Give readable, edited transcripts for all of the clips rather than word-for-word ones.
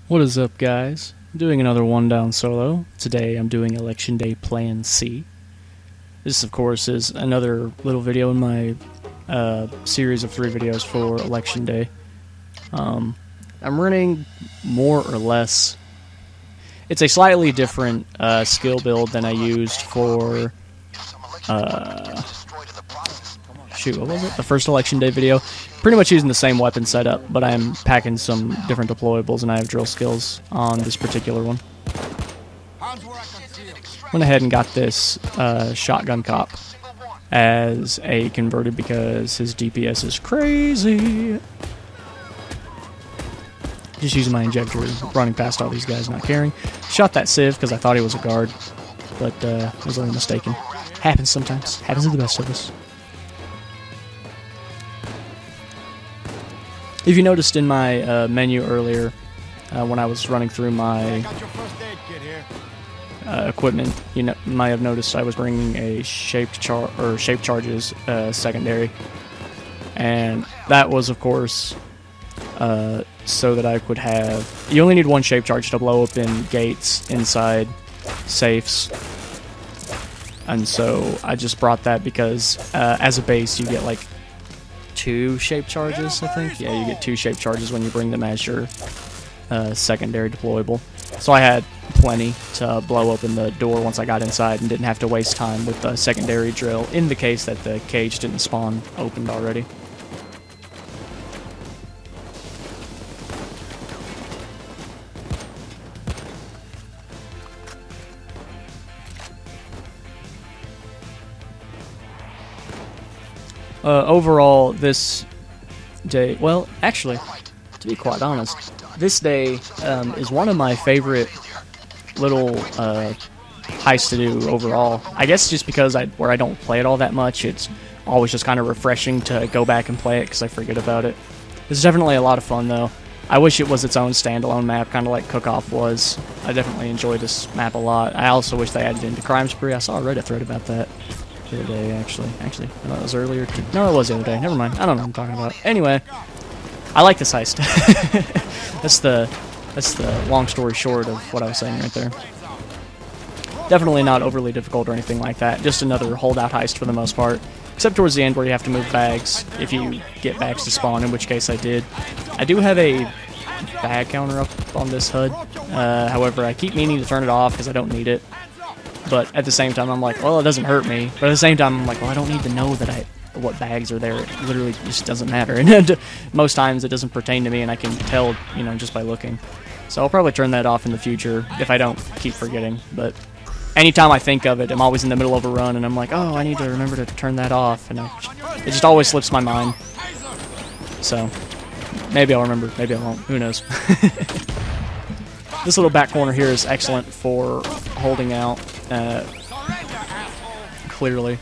What is up, guys? I'm doing another one down solo. Today I'm doing Election Day Plan C. This, of course, is another little video in my series of 3 videos for Election Day. I'm running more or less... It's a slightly different skill build than I used for... shoot, what was it? The first Election Day video. Pretty much using the same weapon setup, but I'm packing some different deployables, and I have drill skills on this particular one. Went ahead and got this shotgun cop as a converted because his DPS is crazy. Just using my injector, running past all these guys, not caring. Shot that Civ because I thought he was a guard, but I was only mistaken. Happens sometimes. Happens to the best of us. If you noticed in my menu earlier, when I was running through my equipment, you might have noticed I was bringing a shape charges secondary, and that was, of course, so that I could have. You only need one shape charge to blow open gates inside safes, and so I just brought that because as a base you get like 2 shape charges, I think. Yeah, you get 2 shape charges when you bring them as your secondary deployable. So I had plenty to blow open the door once I got inside and didn't have to waste time with the secondary drill in the case that the cage didn't spawn opened already. Overall, this day, well, actually, to be quite honest, this day is one of my favorite little heists to do overall. I guess just because where I don't play it all that much, it's always just kind of refreshing to go back and play it because I forget about it. It's definitely a lot of fun, though. I wish it was its own standalone map, kind of like Cook-Off was. I definitely enjoy this map a lot. I also wish they added it into Crime Spree. I saw a Reddit thread about that. The other day, actually, I thought it was earlier. No, it was the other day. Never mind. I don't know what I'm talking about. Anyway, I like this heist. that's the long story short of what I was saying right there. Definitely not overly difficult or anything like that. Just another holdout heist for the most part, except towards the end where you have to move bags if you get bags to spawn. In which case I did. I do have a bag counter up on this HUD. However, I keep meaning to turn it off because I don't need it. But at the same time, I'm like, well, it doesn't hurt me. But at the same time, I'm like, well, I don't need to know that what bags are there. It literally just doesn't matter. And most times, it doesn't pertain to me, and I can tell, just by looking. So I'll probably turn that off in the future if I don't keep forgetting. But anytime I think of it, I'm always in the middle of a run, and I'm like, oh, I need to remember to turn that off. And it just always slips my mind. So maybe I'll remember. Maybe I won't. Who knows? This little back corner here is excellent for holding out. Clearly.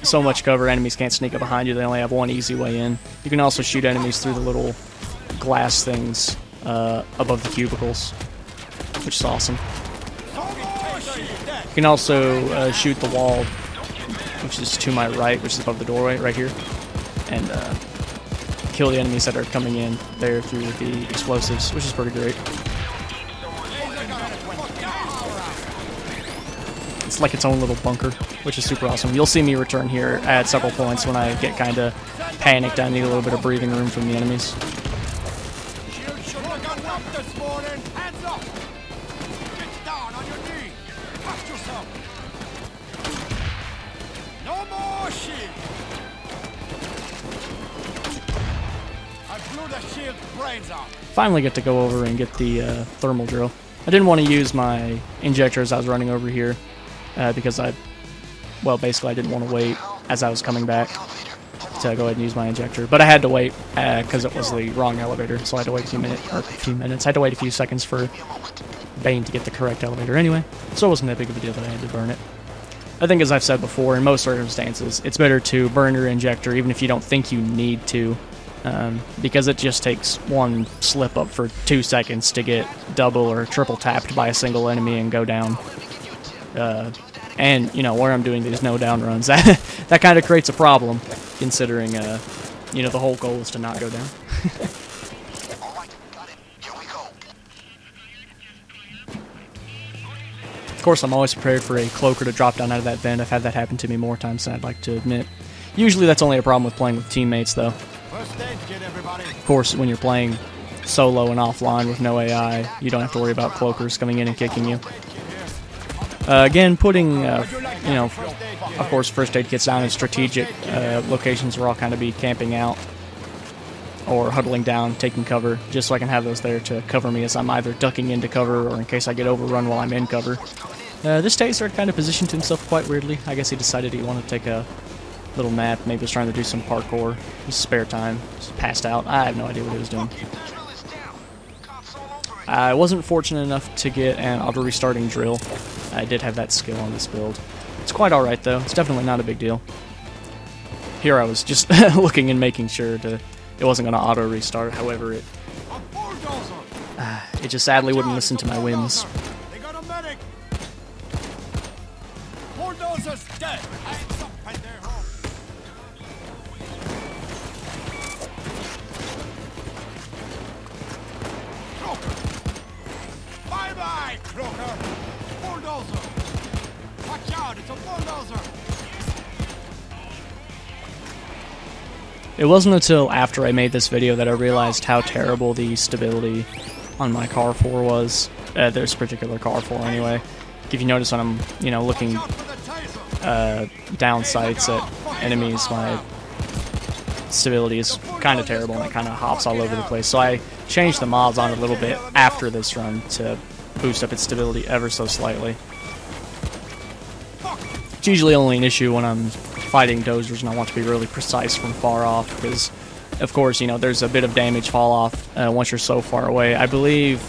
So much cover, enemies can't sneak up behind you, they only have one easy way in. You can also shoot enemies through the little glass things above the cubicles, which is awesome. You can also shoot the wall, which is to my right, which is above the doorway, right here, and kill the enemies that are coming in there through the explosives, which is pretty great. It's like its own little bunker, which is super awesome. You'll see me return here at several points when I get kind of panicked. I need a little bit of breathing room from the enemies. Finally get to go over and get the thermal drill. I didn't want to use my injector as I was running over here. Because basically I didn't want to wait as I was coming back to go ahead and use my injector. But I had to wait because it was the wrong elevator, so I had to wait a few minutes. I had to wait a few seconds for Bane to get the correct elevator anyway, so it wasn't that big of a deal that I had to burn it. I think, as I've said before, in most circumstances, it's better to burn your injector even if you don't think you need to, because it just takes one slip up for 2 seconds to get double or triple tapped by a single enemy and go down. And, where I'm doing these no-down runs, that kind of creates a problem, considering, the whole goal is to not go down. course, I'm always prepared for a cloaker to drop down out of that vent. I've had that happen to me more times than I'd like to admit. Usually that's only a problem with playing with teammates, though. Of course, when you're playing solo and offline with no AI, you don't have to worry about cloakers coming in and kicking you. Again, putting, you know, of course, first aid kits down in strategic locations where I'll kind of be camping out or huddling down, taking cover, just so I can have those there to cover me as I'm either ducking into cover or in case I get overrun while I'm in cover. This taser kind of positioned himself quite weirdly. I guess he decided he wanted to take a little nap, maybe was trying to do some parkour, just spare time, just passed out. I have no idea what he was doing. I wasn't fortunate enough to get an auto restarting drill. I did have that skill on this build. It's quite alright though, it's definitely not a big deal. Here I was just looking and making sure it wasn't going to auto restart, however it just sadly wouldn't listen to my whims. Bye-bye, Croaker! Bulldozer! Watch out, it's a bulldozer! It wasn't until after I made this video that I realized how terrible the stability on my car 4 was. This particular car 4 anyway. If you notice when I'm, you know, looking down sights at enemies, my stability is kind of terrible and it kind of hops all over the place. So I changed the mods on it a little bit after this run to boost up its stability ever so slightly. It's usually only an issue when I'm fighting dozers and I want to be really precise from far off because, of course, you know, there's a bit of damage fall off once you're so far away. I believe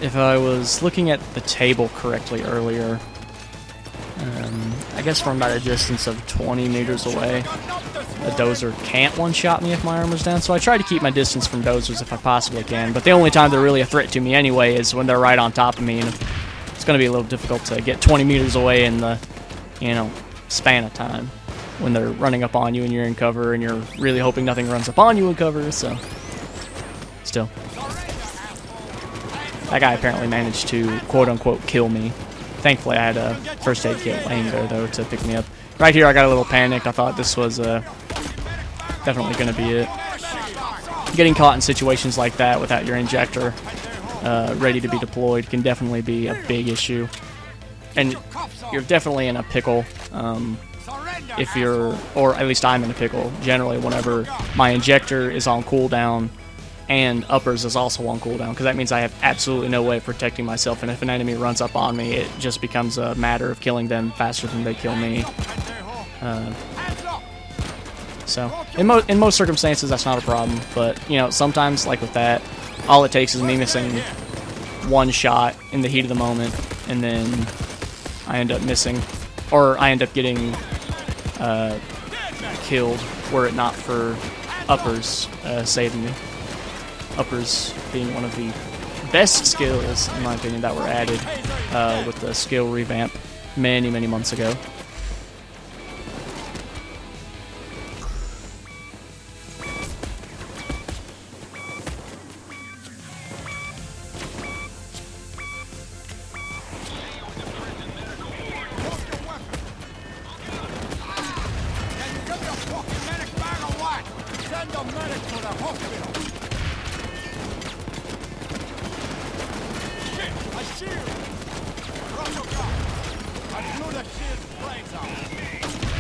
if I was looking at the table correctly earlier, I guess from about a distance of 20 meters away, a dozer can't one-shot me if my armor's down, so I try to keep my distance from dozers if I possibly can, but the only time they're really a threat to me anyway is when they're right on top of me, and it's going to be a little difficult to get 20 meters away in the, you know, span of time when they're running up on you and you're in cover and you're really hoping nothing runs up on you in cover, so still. That guy apparently managed to quote-unquote kill me. Thankfully, I had a first aid kit laying there, though, to pick me up. Right here, I got a little panicked. I thought this was definitely going to be it. Getting caught in situations like that without your injector ready to be deployed can definitely be a big issue. And you're definitely in a pickle if you're, or at least I'm in a pickle, generally, whenever my injector is on cooldown and uppers is also on cooldown, because that means I have absolutely no way of protecting myself, and if an enemy runs up on me, it just becomes a matter of killing them faster than they kill me. So, in most circumstances, that's not a problem, but, you know, sometimes, like with that, all it takes is me missing one shot in the heat of the moment, and then I end up missing, or I end up getting killed, were it not for uppers saving me. Uppers being one of the best skills, in my opinion, that were added with the skill revamp many, many months ago.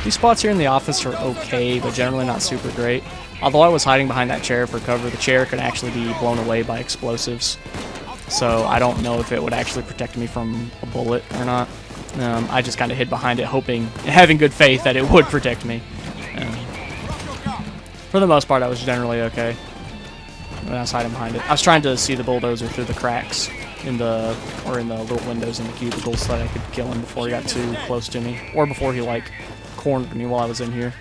These spots here in the office are okay, but generally not super great. Although I was hiding behind that chair for cover, the chair could actually be blown away by explosives. So I don't know if it would actually protect me from a bullet or not. I just kind of hid behind it, hoping, having good faith that it would protect me. For the most part, I was generally okay when I was hiding behind it. I was trying to see the bulldozer through the cracks in the little windows in the cubicles so that I could kill him before he got too close to me, or before he like cornered me while I was in here.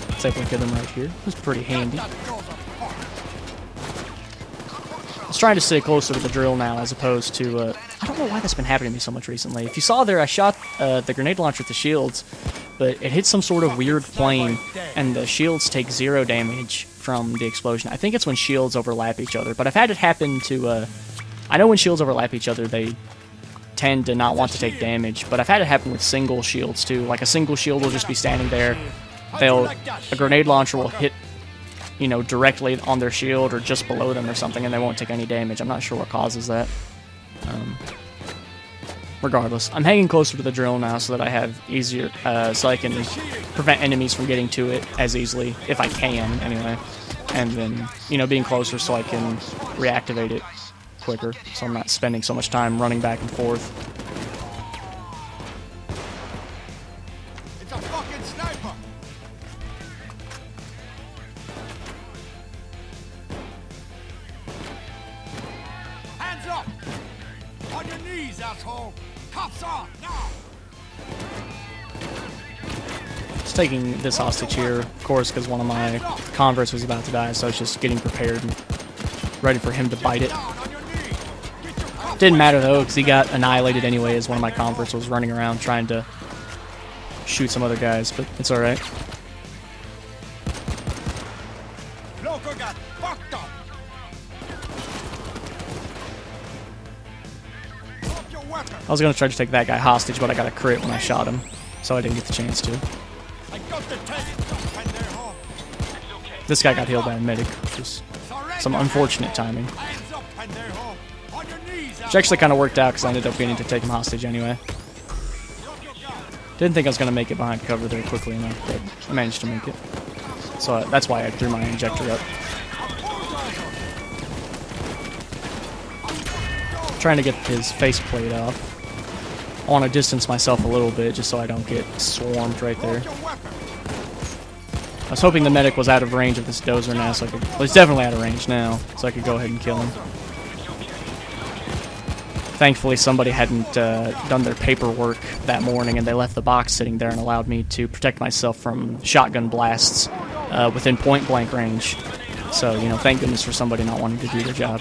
Let's able to get him right here. It was pretty handy. I was trying to stay closer to the drill now as opposed to, I don't know why that's been happening to me so much recently. If you saw there, I shot the grenade launcher with the shields, but it hit some sort of weird plane, and the shields take 0 damage from the explosion. I think it's when shields overlap each other, but I've had it happen to, I know when shields overlap each other, they tend to not want to take damage, but I've had it happen with single shields too. Like a single shield will just be standing there, a grenade launcher will hit, you know, directly on their shield or just below them or something, and they won't take any damage. I'm not sure what causes that. Regardless, I'm hanging closer to the drill now so that I have easier, so I can prevent enemies from getting to it as easily, if I can, anyway. And then, you know, being closer so I can reactivate it quicker, so I'm not spending so much time running back and forth. It's a fucking sniper! Hands up! On your knees, asshole! Cuffs on, now! Just taking this hostage here, of course, because one of my converts was about to die, so I was just getting prepared and ready for him to bite it. Didn't matter though, because he got annihilated anyway as one of my converts was running around trying to shoot some other guys, but it's alright. Loco got fucked up! Drop your weapon! I was going to try to take that guy hostage, but I got a crit when I shot him, so I didn't get the chance to. I got the tank! Pendejo! This guy got healed by a medic, which is some unfortunate timing. Hands up, pendejo! On your knees, Which actually kind of worked out because I ended up getting to take him hostage anyway. Didn't think I was going to make it behind cover there quickly enough, but I managed to make it. So that's why I threw my injector up. Trying to get his faceplate off. I want to distance myself a little bit just so I don't get swarmed right there. I was hoping the medic was out of range of this dozer now, so I could... Well, he's definitely out of range now, so I could go ahead and kill him. Thankfully, somebody hadn't done their paperwork that morning, and they left the box sitting there and allowed me to protect myself from shotgun blasts within point-blank range. So, you know, thank goodness for somebody not wanting to do their job.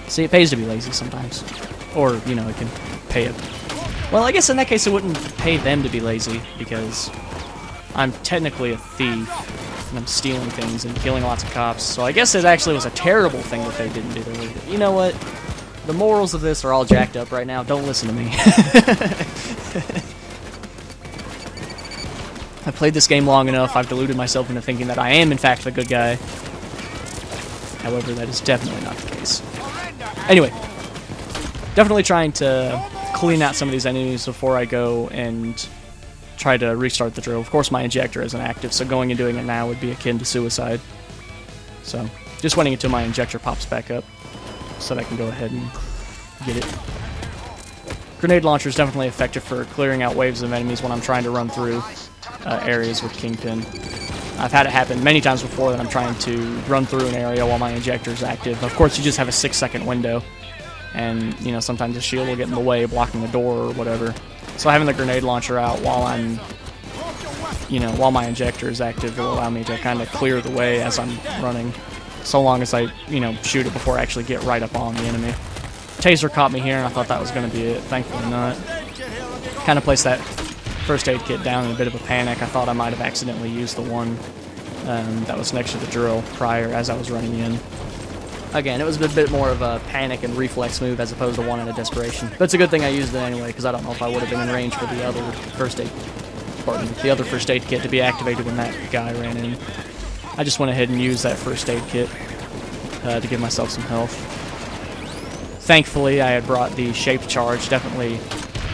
See, it pays to be lazy sometimes. Or, you know, it can pay it. Well, I guess in that case it wouldn't pay them to be lazy, because I'm technically a thief, and I'm stealing things and killing lots of cops, so I guess it actually was a terrible thing that they didn't do their work. You know what? The morals of this are all jacked up right now. Don't listen to me. I've played this game long enough. I've deluded myself into thinking that I am, in fact, the good guy. However, that is definitely not the case. Anyway, definitely trying to clean out some of these enemies before I go and try to restart the drill. Of course, my injector isn't active, so going and doing it now would be akin to suicide. So, just waiting until my injector pops back up so that I can go ahead and get it. Grenade launcher is definitely effective for clearing out waves of enemies when I'm trying to run through areas with Kingpin. I've had it happen many times before that I'm trying to run through an area while my injector is active. Of course, you just have a 6-second window, and you know sometimes the shield will get in the way, blocking the door or whatever. So having the grenade launcher out while I'm, you know, while my injector is active will allow me to kind of clear the way as I'm running. So long as I, you know, shoot it before I actually get right up on the enemy. Taser caught me here, and I thought that was going to be it. Thankfully not. Kind of placed that first aid kit down in a bit of a panic. I thought I might have accidentally used the one that was next to the drill prior as I was running in. Again, it was a bit more of a panic and reflex move as opposed to one out of desperation. But it's a good thing I used it anyway, because I don't know if I would have been in range for the other first aid, first aid kit to be activated when that guy ran in. I just went ahead and used that first aid kit to give myself some health. Thankfully, I had brought the shaped charge. Definitely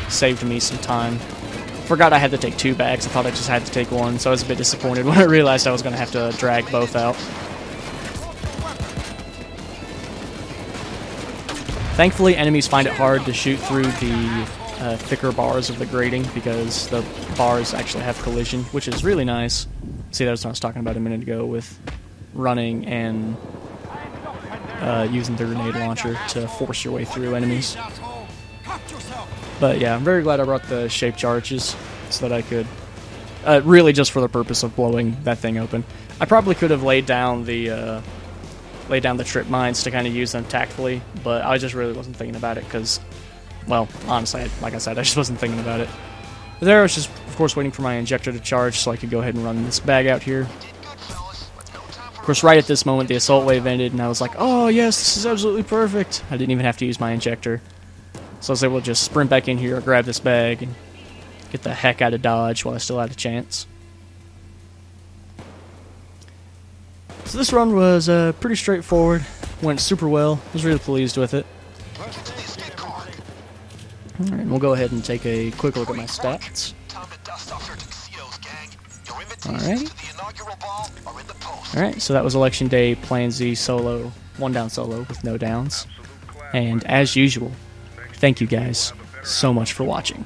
saved me some time. Forgot I had to take 2 bags. I thought I just had to take 1, so I was a bit disappointed when I realized I was going to have to drag both out. Thankfully, enemies find it hard to shoot through the thicker bars of the grating because the bars actually have collision, which is really nice. See, that's what I was talking about a minute ago with running and using the grenade launcher to force your way through enemies. But yeah, I'm very glad I brought the shape charges so that I could, really just for the purpose of blowing that thing open. I probably could have laid down the trip mines to kind of use them tactfully, but I just really wasn't thinking about it because, well, honestly, like I said, I just wasn't thinking about it. But there I was just, of course, waiting for my injector to charge so I could go ahead and run this bag out here. course, right at this moment, the assault wave ended, and I was like, oh, yes, this is absolutely perfect. I didn't even have to use my injector. So I was able to just sprint back in here, grab this bag, and get the heck out of Dodge while I still had a chance. So this run was pretty straightforward. Went super well. I was really pleased with it. Alright, we'll go ahead and take a quick look at my stats. Alright, so that was Election Day, Plan Z solo, 1 down solo with no downs. And as usual, thank you guys so much for watching.